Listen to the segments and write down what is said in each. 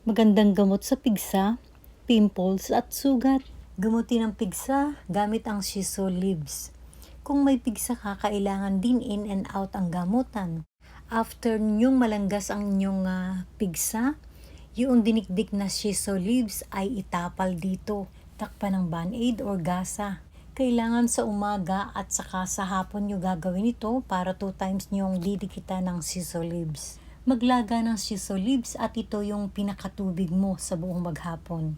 Magandang gamot sa pigsa, pimples at sugat. Gamutin ang pigsa gamit ang shiso leaves. Kung may pigsa ka, kailangan din in and out ang gamutan. After nyong malanggas ang inyong pigsa, yung dinikdik na shiso leaves ay itapal dito. Takpan ng band-aid or gasa. Kailangan sa umaga at saka sa hapon nyo gagawin ito para 2 times nyong didikitan ng shiso leaves. Maglaga ng shiso leaves at ito yung pinakatubig mo sa buong maghapon.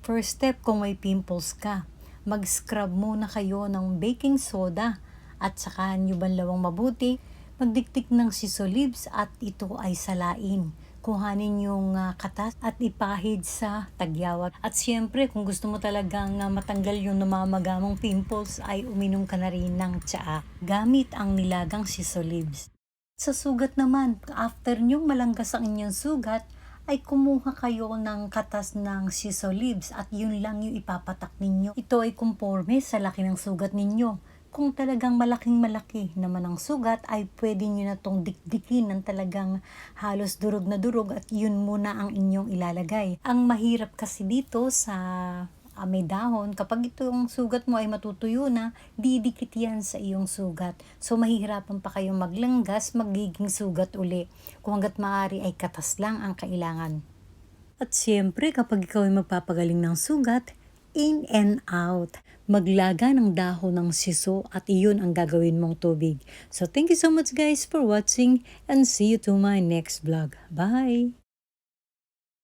First step, kung may pimples ka, mag-scrub muna kayo ng baking soda at saka nyo banlawang mabuti. Magdiktik ng shiso leaves at ito ay salain. Kuhanin yung katas at ipahid sa tagyawat. At siyempre, kung gusto mo talagang matanggal yung namamagamong pimples, ay uminom ka na rin ng tsaa gamit ang nilagang shiso leaves. Sa sugat naman, after nyong malanggas ang inyong sugat, ay kumuha kayo ng katas ng shiso leaves at yun lang yung ipapatak ninyo. Ito ay conforme sa laki ng sugat ninyo. Kung talagang malaking malaki naman ang sugat, ay pwede nyo na tong dikdikin ng talagang halos durog na durog at yun muna ang inyong ilalagay. Ang mahirap kasi dito sa may dahon, kapag itong sugat mo ay matutuyo na, didikit yan sa iyong sugat. So mahihirapan pa kayong maglanggas, magiging sugat uli. Kung hanggat maaari ay katas lang ang kailangan. At siyempre, kapag ikaw ay magpapagaling ng sugat, in and out. Maglaga ng dahon ng siso at iyon ang gagawin mong tubig. So thank you so much guys for watching and see you to my next vlog. Bye!